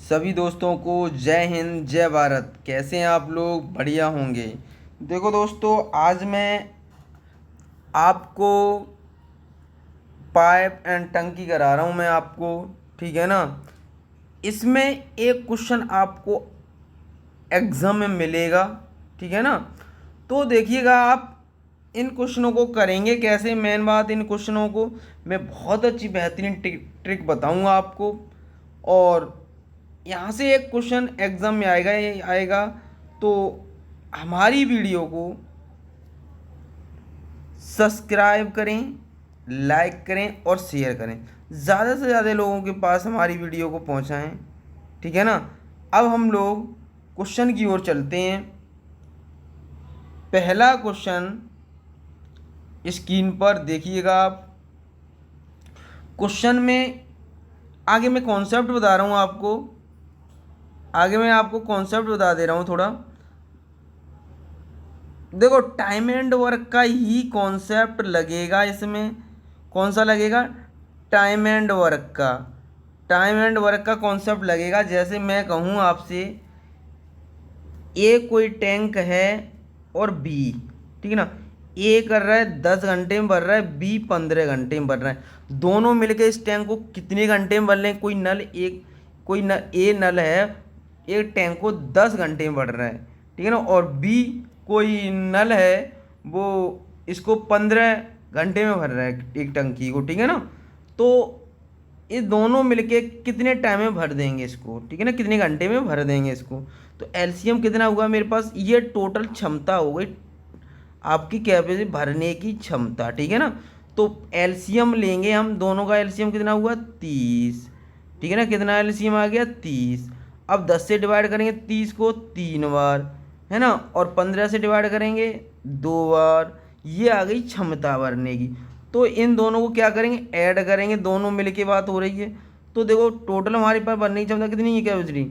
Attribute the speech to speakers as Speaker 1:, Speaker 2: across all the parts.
Speaker 1: सभी दोस्तों को जय हिंद जय भारत। कैसे हैं आप लोग? बढ़िया होंगे। देखो दोस्तों, आज मैं आपको पाइप एंड टंकी करा रहा हूँ मैं आपको। ठीक है ना? इसमें एक क्वेश्चन आपको एग्जाम में मिलेगा। ठीक है ना? तो देखिएगा आप इन क्वेश्चनों को करेंगे कैसे। मेन बात, इन क्वेश्चनों को मैं बहुत अच्छी बेहतरीन ट्रिक बताऊंगा आपको। और यहाँ से एक क्वेश्चन एग्जाम में आएगा, ये आएगा। तो हमारी वीडियो को सब्सक्राइब करें, लाइक करें और शेयर करें। ज़्यादा से ज़्यादा लोगों के पास हमारी वीडियो को पहुँचाएं। ठीक है ना? अब हम लोग क्वेश्चन की ओर चलते हैं। पहला क्वेश्चन स्क्रीन पर देखिएगा आप। क्वेश्चन में आगे मैं कॉन्सेप्ट बता रहा हूँ आपको। आगे मैं आपको कॉन्सेप्ट बता दे रहा हूँ थोड़ा। देखो, टाइम एंड वर्क का ही कॉन्सेप्ट लगेगा इसमें। कौन सा लगेगा? टाइम एंड वर्क का। टाइम एंड वर्क का कॉन्सेप्ट लगेगा। जैसे मैं कहूँ आपसे, ए कोई टैंक है और बी, ठीक है ना, ए कर रहा है 10 घंटे में भर रहा है, बी 15 घंटे में भर रहा है। दोनों मिलकर इस टैंक को कितने घंटे में भर लें? कोई नल एक, कोई न ए नल है, एक टैंक को 10 घंटे में भर रहा है, ठीक है ना, और बी कोई नल है, वो इसको 15 घंटे में भर रहा है एक टंकी को। ठीक है ना? तो ये दोनों मिलके कितने टाइम में भर देंगे इसको? ठीक है ना, कितने घंटे में भर देंगे इसको? तो एलसीएम कितना हुआ मेरे पास? ये टोटल क्षमता हो गई आपकी, कैपेसिटी भरने की क्षमता। ठीक है ना? तो एलसीएम लेंगे हम, दोनों का एलसीएम कितना हुआ? 30। ठीक है ना? कितना एलसीएम आ गया? 30। अब 10 से डिवाइड करेंगे 30 को 3 बार, है ना, और 15 से डिवाइड करेंगे 2 बार। ये आ गई क्षमता भरने की। तो इन दोनों को क्या करेंगे? ऐड करेंगे। दोनों मिल के बात हो रही है। तो देखो, टोटल हमारे पास भरने की क्षमता कितनी है? कैपेसिटी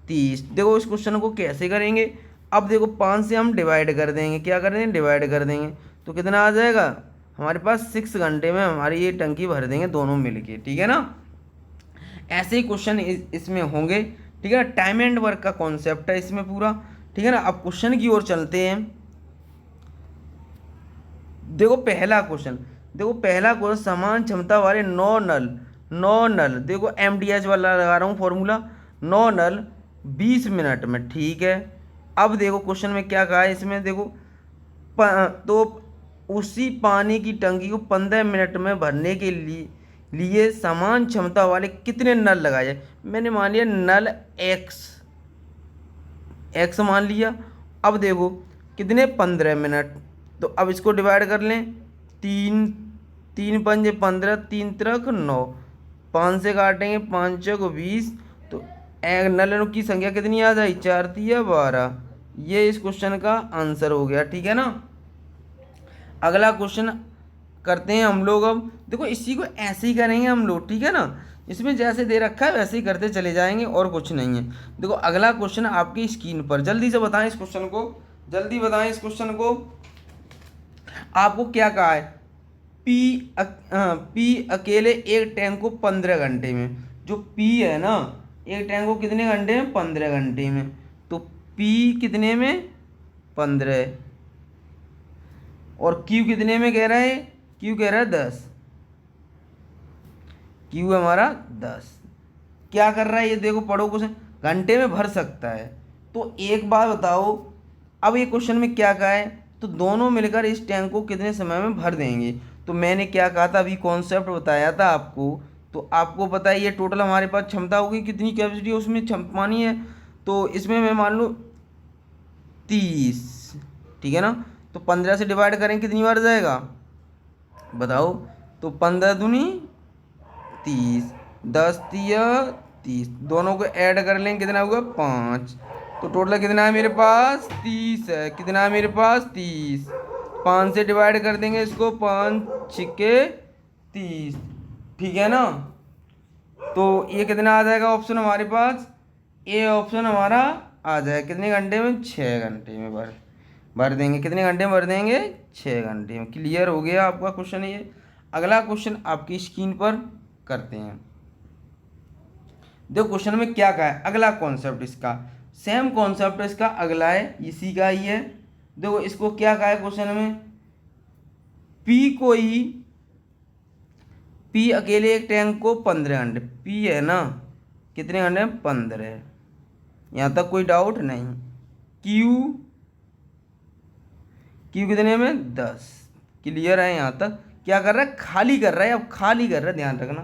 Speaker 1: 30। देखो, इस क्वेश्चन को कैसे करेंगे? अब देखो, 5 से हम डिवाइड कर देंगे। क्या कर देंगे? डिवाइड कर देंगे। तो कितना आ जाएगा हमारे पास? 6 घंटे में हमारी ये टंकी भर देंगे दोनों मिल के। ठीक है ना? ऐसे ही क्वेश्चन इसमें होंगे। ठीक है ना? टाइम एंड वर्क का कॉन्सेप्ट है इसमें पूरा। ठीक है ना? अब क्वेश्चन की ओर चलते हैं। देखो पहला क्वेश्चन, समान क्षमता वाले 9 नल, देखो एमडीएच वाला लगा रहा हूँ फॉर्मूला। 9 नल 20 मिनट में। ठीक है। अब देखो क्वेश्चन में क्या कहा है इसमें, देखो तो उसी पानी की टंकी को 15 मिनट में भरने के लिए समान क्षमता वाले कितने नल लगाए जाए? मैंने मान लिया नल एक्स, मान लिया। अब देखो कितने? 15 मिनट। तो अब इसको डिवाइड कर लें। तीन, 3 × 5 = 15, 3 × 3 = 9, 5 से काटेंगे, 5 × 6 = 20। तो एक नलों की संख्या कितनी आ जाए? 4×3 = 12। ये इस क्वेश्चन का आंसर हो गया। ठीक है ना? अगला क्वेश्चन करते हैं हम लोग। अब देखो, इसी को ऐसे ही करेंगे हम लोग। ठीक है ना? इसमें जैसे दे रखा है वैसे ही करते चले जाएंगे, और कुछ नहीं है। देखो अगला क्वेश्चन आपकी स्क्रीन पर, जल्दी से बताएं इस क्वेश्चन को, जल्दी बताएं इस क्वेश्चन को। आपको क्या कहा है? पी अकेले एक टैंक को 15 घंटे में, जो पी है ना, एक टैंक को कितने घंटे में? 15 घंटे में। तो पी कितने में? 15। और क्यू कितने में कह रहा है? क्यू कह रहा है 10। क्यू है हमारा 10। क्या कर रहा है ये? देखो, पढ़ो क्वेश्चन। घंटे में भर सकता है। तो एक बात बताओ, अब ये क्वेश्चन में क्या कहा है? तो दोनों मिलकर इस टैंक को कितने समय में भर देंगे? तो मैंने क्या कहा था? अभी कॉन्सेप्ट बताया था आपको। तो आपको पता है ये टोटल हमारे पास क्षमता होगी, कितनी कैपेसिटी है उसमें पानी है। तो इसमें मैं मान लूँ 30। ठीक है ना? तो 15 से डिवाइड करें, कितनी बार जाएगा बताओ? तो 15×2 = 30, 10×3 = 30। दोनों को ऐड कर लें, कितना होगा? 5। तो टोटल कितना है मेरे पास? 30 है। कितना है मेरे पास? 30। 5 से डिवाइड कर देंगे इसको, 5×6 = 30। ठीक है ना? तो ये कितना आ जाएगा ऑप्शन हमारे पास? ए ऑप्शन हमारा आ जाएगा। कितने घंटे में? 6 घंटे में भर भर देंगे। कितने घंटे में भर देंगे? 6 घंटे में। क्लियर हो गया आपका क्वेश्चन ये। अगला क्वेश्चन आपकी स्क्रीन पर करते हैं। देखो क्वेश्चन में क्या कहा है, अगला कॉन्सेप्ट इसका सेम कॉन्सेप्ट इसका अगला है, इसी का ही है। देखो इसको क्या कहा है क्वेश्चन में, पी अकेले एक टैंक को 15 घंटे, पी है ना कितने घंटे, 15, यहाँ तक कोई डाउट नहीं। क्यू क्यू कितने में 10, क्लियर है यहाँ तक। क्या कर रहा है, खाली कर रहा है, अब खाली कर रहा है, ध्यान रखना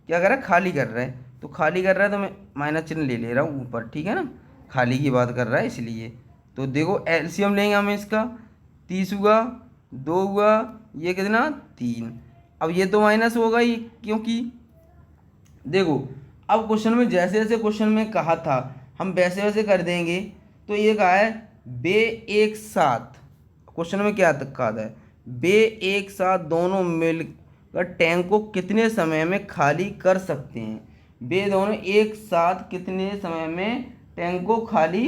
Speaker 1: क्या कर रहा है, खाली कर रहा है। तो खाली कर रहा है तो मैं माइनस चिन्ह ले रहा हूँ ऊपर, ठीक है ना, खाली की बात कर रहा है इसलिए। तो देखो एलसीएम लेंगे हम इसका, 30 हुआ, 2 हुआ, ये कितना 3, अब ये तो माइनस होगा ही क्योंकि देखो अब क्वेश्चन में जैसे जैसे क्वेश्चन में कहा था हम वैसे वैसे कर देंगे। तो ये कहा है वे एक साथ, क्वेश्चन में क्या कहा था, वे एक साथ दोनों मिलकर टैंक को कितने समय में खाली कर सकते हैं, वे दोनों एक साथ कितने समय में टैंक को खाली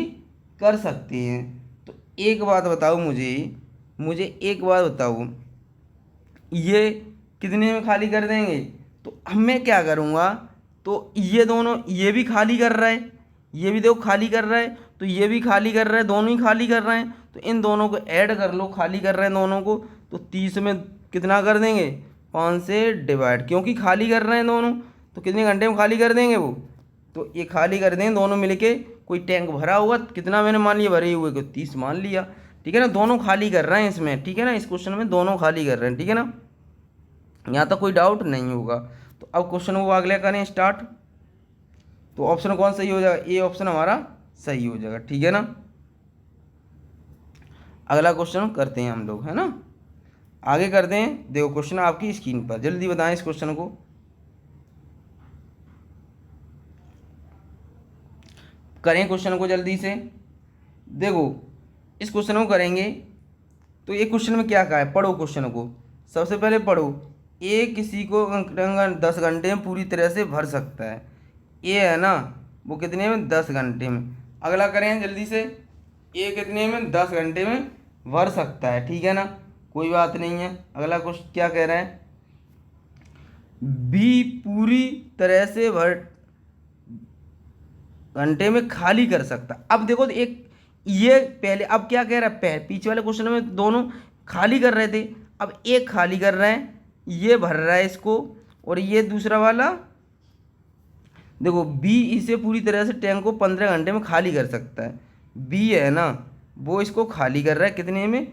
Speaker 1: कर सकते हैं। तो एक बात बताओ मुझे एक बात बताओ, ये कितने में खाली कर देंगे। तो अब मैं क्या करूँगा, तो ये दोनों, ये भी खाली कर रहा है, ये भी देखो खाली कर रहा है, तो ये भी खाली कर रहा है, दोनों ही खाली कर रहे हैं, तो इन दोनों को ऐड कर लो, खाली कर रहे हैं दोनों को। तो 30 में कितना कर देंगे, 5 से डिवाइड, क्योंकि खाली कर रहे हैं दोनों, तो कितने घंटे में खाली कर देंगे वो, तो ये खाली कर देंगे दोनों मिलके। कोई टैंक भरा हुआ कितना मैंने मान लिया, भरे हुए को 30 मान लिया, ठीक है ना, दोनों खाली कर रहे हैं इसमें, ठीक है ना, इस क्वेश्चन में दोनों खाली कर रहे हैं, ठीक है ना, यहाँ तक कोई डाउट नहीं होगा। तो अब क्वेश्चन को अगले करें स्टार्ट। तो ऑप्शन कौन सही हो जाएगा, ए ऑप्शन हमारा सही हो जाएगा, ठीक है ना। अगला क्वेश्चन करते हैं हम लोग, है ना, आगे करते हैं। देखो क्वेश्चन आपकी स्क्रीन पर, जल्दी बताएं इस क्वेश्चन को। करें क्वेश्चन को जल्दी से। देखो इस क्वेश्चन को करेंगे, तो ये क्वेश्चन में क्या कहा है, पढ़ो क्वेश्चन को, सबसे पहले पढ़ो। ए किसी को 10 घंटे में पूरी तरह से भर सकता है, ए है ना वो कितने में, 10 घंटे में। अगला करें जल्दी से, ए कितने में, 10 घंटे में भर सकता है, ठीक है ना, कोई बात नहीं है। अगला क्वेश्चन क्या कह रहा है, बी पूरी तरह से भर घंटे में खाली कर सकता। अब देखो एक ये पहले, अब क्या कह रहा है, पीछे वाले क्वेश्चन में दोनों खाली कर रहे थे, अब एक खाली कर रहे हैं, ये भर रहा है इसको, और ये दूसरा वाला देखो बी इसे पूरी तरह से टैंक को 15 घंटे में खाली कर सकता है, बी है ना वो इसको खाली कर रहा है कितने में,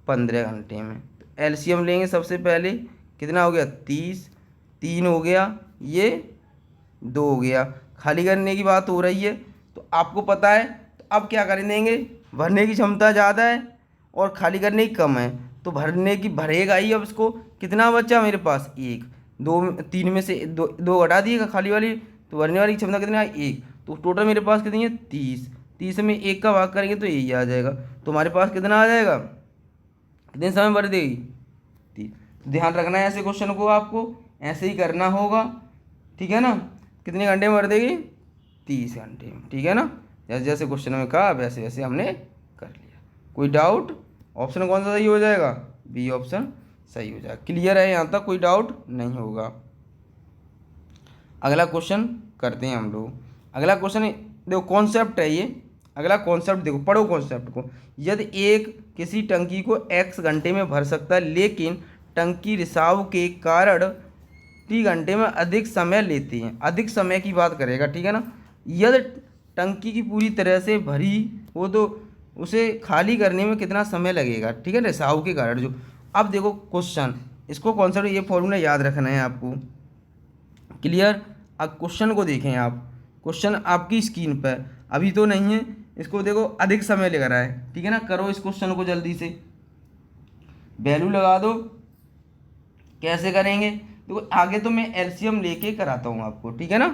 Speaker 1: 15 घंटे में। तो एलसीएम लेंगे सबसे पहले, कितना हो गया 30, 3 हो गया, ये 2 हो गया, खाली करने की बात हो रही है तो आपको पता है। तो अब क्या कर देंगे, भरने की क्षमता ज़्यादा है और खाली करने की कम है, तो भरने की भरेगा ही। अब इसको कितना बचा मेरे पास, 1, 2, 3 में से 2 घटा दिएगा खाली वाली, तो भरने वाली क्षमता कितनी है 1, तो टोटल मेरे पास कितनी है 30, 30 में 1 का भाग करेंगे तो यही आ जाएगा, तो हमारे पास कितना आ जाएगा, कितने समय भर देगी 30। ध्यान रखना है ऐसे क्वेश्चन को, आपको ऐसे ही करना होगा, ठीक है ना, कितने घंटे में भर देगी 30 घंटे में, ठीक है ना, जैसे जैसे क्वेश्चन में कहा वैसे वैसे हमने कर लिया। कोई डाउट, ऑप्शन कौन सा सही हो जाएगा, बी ऑप्शन सही हो जाएगा, क्लियर है, यहाँ तक कोई डाउट नहीं होगा। अगला क्वेश्चन करते हैं हम लोग। अगला क्वेश्चन देखो कॉन्सेप्ट है ये, अगला कॉन्सेप्ट देखो, पढ़ो कॉन्सेप्ट को। यदि एक किसी टंकी को x घंटे में भर सकता है लेकिन टंकी रिसाव के कारण t घंटे में अधिक समय लेती है, अधिक समय की बात करेगा, ठीक है ना। यदि टंकी की पूरी तरह से भरी हो तो उसे खाली करने में कितना समय लगेगा, ठीक है, रिसाव के कारण जो। अब देखो क्वेश्चन, इसको कॉन्सेप्ट ये फॉर्मूला याद रखना है आपको, क्लियर। अब क्वेश्चन को देखें आप, क्वेश्चन आपकी स्क्रीन पर अभी तो नहीं है, इसको देखो अधिक समय लग रहा है, ठीक है ना। करो इस क्वेश्चन को जल्दी से, वैल्यू लगा दो। कैसे करेंगे, देखो आगे तो मैं एलसीएम लेके कराता हूँ आपको, ठीक है ना,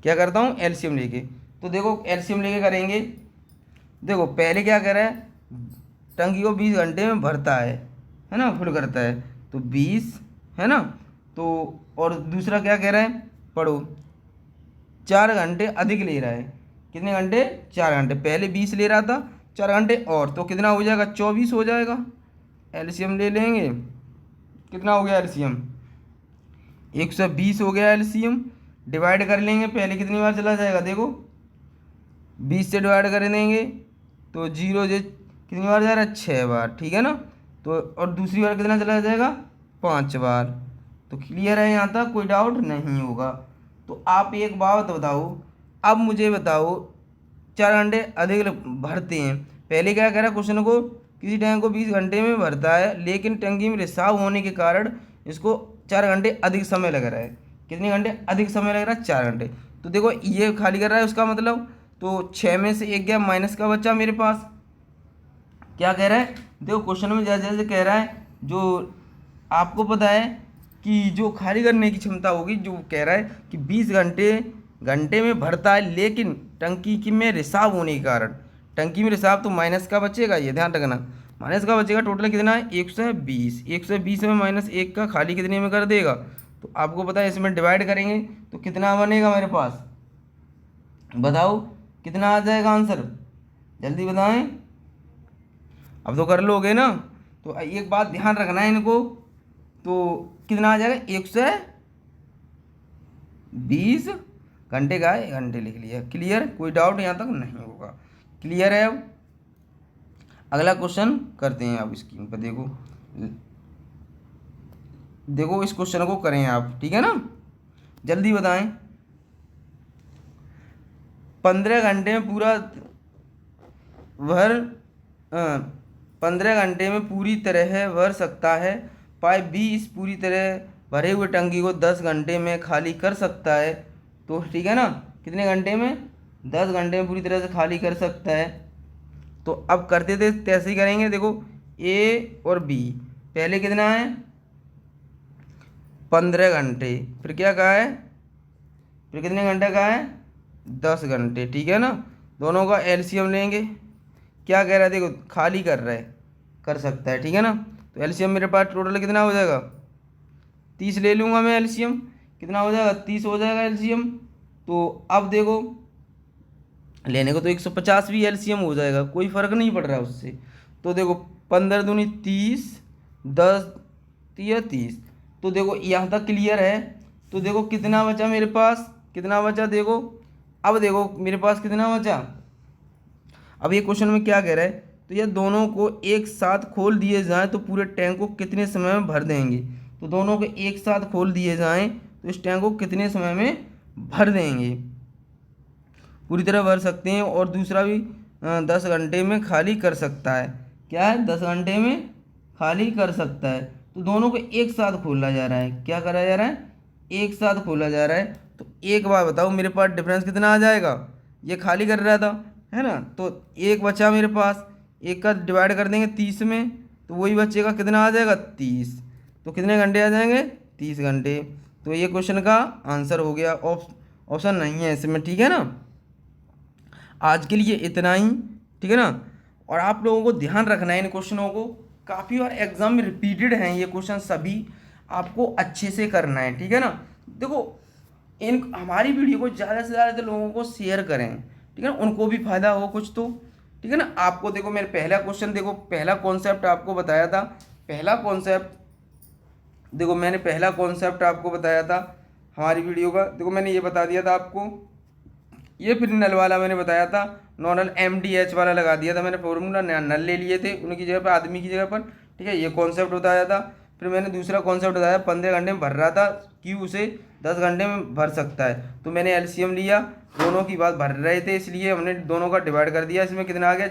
Speaker 1: क्या करता हूँ एलसीएम लेके। तो देखो एलसीएम लेके करेंगे। देखो पहले क्या कर रहा है, टंकी को 20 घंटे में भरता है ना, फुल करता है, तो 20 है ना। तो और दूसरा क्या कह रहा है, पढ़ो, 4 घंटे अधिक ले रहा है, कितने घंटे 4 घंटे, पहले 20 ले रहा था 4 घंटे और, तो कितना हो जाएगा 24 हो जाएगा। एलसीएम ले लेंगे, कितना हो गया एलसीएम 120 हो गया एलसीएम, डिवाइड कर लेंगे, पहले कितनी बार चला जाएगा देखो 20 से डिवाइड कर देंगे तो 0 जे कितनी बार जा रहा है 6 बार, ठीक है ना। तो और दूसरी बार कितना चला जाएगा 5 बार। तो क्लियर है, यहाँ तक कोई डाउट नहीं होगा। तो आप एक बात बताओ, अब मुझे बताओ 4 घंटे अधिक भरते हैं। पहले क्या कह रहा है क्वेश्चन को, किसी टैंक को 20 घंटे में भरता है लेकिन टंकी में रिसाव होने के कारण इसको 4 घंटे अधिक समय लग रहा है। कितने घंटे अधिक समय लग रहा है 4 घंटे। तो देखो ये खाली कर रहा है, उसका मतलब तो 6 में से 1 गया, माइनस का बच्चा मेरे पास। क्या कह रहा है देखो क्वेश्चन में जैसे जैसे कह रहा है, जो आपको पता है कि जो खाली करने की क्षमता होगी, जो कह रहा है कि 20 घंटे में भरता है लेकिन टंकी की में रिसाव होने के कारण, टंकी में रिसाव तो माइनस का बचेगा, ये ध्यान रखना, माइनस का बचेगा। टोटल कितना है 120, 120 में माइनस 1 का खाली कितने में कर देगा। तो आपको पता है इसमें डिवाइड करेंगे तो कितना बनेगा मेरे पास, बताओ कितना आ जाएगा आंसर, जल्दी बताएं। अब तो कर लोगे ना। तो एक बात ध्यान रखना है इनको, तो कितना आ जाएगा 120 घंटे का है, घंटे लिख लिया। क्लियर, कोई डाउट यहाँ तक नहीं होगा, क्लियर है। अब अगला क्वेश्चन करते हैं। आप स्क्रीन पर देखो, देखो इस क्वेश्चन को करें आप, ठीक है ना, जल्दी बताएं। 15 घंटे में पूरा भर 15 घंटे में पूरी तरह भर सकता है, पाइप बी इस पूरी तरह भरे हुए टंकी को 10 घंटे में खाली कर सकता है। तो ठीक है ना, कितने घंटे में 10 घंटे में पूरी तरह से खाली कर सकता है। तो अब करते थे कैसे ही करेंगे, देखो ए और बी, पहले कितना है 15 घंटे, फिर क्या कहा है, फिर कितने घंटे का है 10 घंटे, ठीक है ना। दोनों का एलसीएम लेंगे, क्या कह रहा है देखो खाली कर रहा है, कर सकता है, ठीक है ना। तो एलसीएम मेरे पास टोटल कितना हो जाएगा 30 ले लूँगा मैं एलसीएम, कितना हो जाएगा 30 हो जाएगा एलसीएम। तो अब देखो लेने को तो 150 भी एलसीएम हो जाएगा, कोई फ़र्क नहीं पड़ रहा है उससे। तो देखो 15 दूनी 30, 10 तिया 30। तो देखो यहाँ तक क्लियर है। तो देखो कितना बचा मेरे पास, कितना बचा देखो, अब देखो मेरे पास कितना बचा। अब ये क्वेश्चन में क्या कह रहा है, तो ये दोनों को एक साथ खोल दिए जाएं तो पूरे टैंक को कितने समय में भर देंगे। तो दोनों को एक साथ खोल दिए जाएं तो इस टैंक को कितने समय में भर देंगे, पूरी तरह भर सकते हैं। और दूसरा भी 10 घंटे में खाली कर सकता है, क्या है 10 घंटे में खाली कर सकता है। तो दोनों को एक साथ खोला जा रहा है, क्या करा जा रहा है एक साथ खोला जा रहा है। तो एक बार बताओ मेरे पास डिफरेंस कितना आ जाएगा, ये खाली कर रहा था है ना, तो एक बचा मेरे पास, एक का डिवाइड कर देंगे 30 में तो वही बचेगा, कितना आ जाएगा 30। तो कितने घंटे आ जाएंगे 30 घंटे। तो ये क्वेश्चन का आंसर हो गया, ऑप्शन नहीं है इसमें, ठीक है ना। आज के लिए इतना ही, ठीक है ना। और आप लोगों को ध्यान रखना है इन क्वेश्चनों को, काफ़ी बार एग्जाम में रिपीटेड हैं ये क्वेश्चन, सभी आपको अच्छे से करना है, ठीक है ना। देखो इन हमारी वीडियो को ज़्यादा से ज़्यादा लोगों को शेयर करें, ठीक है ना, उनको भी फायदा हो कुछ तो, ठीक है ना। आपको देखो मेरे पहला क्वेश्चन देखो, पहला कॉन्सेप्ट आपको बताया था, पहला कॉन्सेप्ट देखो मैंने पहला कॉन्सेप्ट आपको बताया था हमारी वीडियो का, देखो मैंने ये बता दिया था आपको, ये फिर नल वाला मैंने बताया था, नॉनल MDH वाला लगा दिया था मैंने फॉर्मूला, नल ले लिए थे उनकी जगह पर, आदमी की जगह पर, ठीक है। ये कॉन्सेप्ट बताया था। फिर मैंने दूसरा कॉन्सेप्ट बताया 15 घंटे में भर रहा था, क्यों उसे 10 घंटे में भर सकता है। तो मैंने एलसीएम लिया, दोनों की बात भर रहे थे इसलिए हमने दोनों का डिवाइड कर दिया, इसमें कितना आ गया,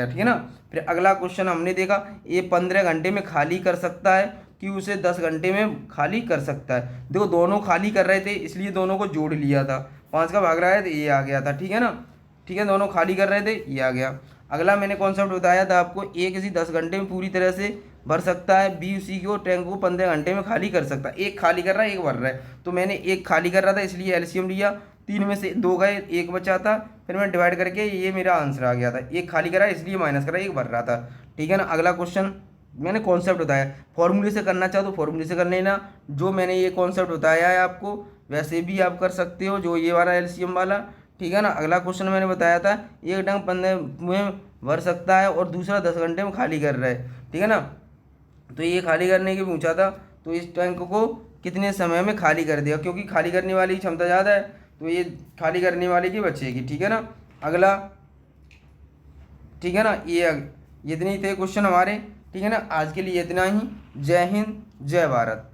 Speaker 1: ठीक है ना। फिर अगला क्वेश्चन हमने देखा, ये 15 घंटे में खाली कर सकता है कि उसे 10 घंटे में खाली कर सकता है। देखो दोनों खाली कर रहे थे इसलिए दोनों को जोड़ लिया था, 5 का भाग रहा है तो ये आ गया था, ठीक है ना, ठीक है। दोनों खाली कर रहे थे, ये आ गया। अगला मैंने कॉन्सेप्ट बताया था आपको, ए किसी 10 घंटे में पूरी तरह से भर सकता है, बी उसी को टैंक को 15 घंटे में खाली कर सकता है। एक खाली कर रहा है एक भर रहा है, तो मैंने एक खाली कर रहा था इसलिए एलसीएम लिया, 3 में से 2 गए, एक बचा था, फिर मैं डिवाइड करके ये मेरा आंसर आ गया था। एक खाली करा इसलिए माइनस करा, एक भर रहा था, ठीक है ना। अगला क्वेश्चन मैंने कॉन्सेप्ट बताया, फॉर्मूले से करना चाहो तो फॉर्मूले से कर लेना, जो मैंने ये कॉन्सेप्ट बताया है आपको वैसे भी आप कर सकते हो, जो ये वाला एलसीएम वाला, ठीक है ना। अगला क्वेश्चन मैंने बताया था, एक टैंक 15 में भर सकता है और दूसरा 10 घंटे में खाली कर रहा है, ठीक है ना। तो ये खाली करने की पूछा था, तो इस टैंक को कितने समय में खाली कर देगा, क्योंकि खाली करने वाली की क्षमता ज़्यादा है तो ये खाली करने वाले की बचेगी। ठीक है ना। अगला, ठीक है ना, ये इतने ही थे क्वेश्चन हमारे। ठीक है ना, आज के लिए इतना ही। जय हिंद, जय भारत।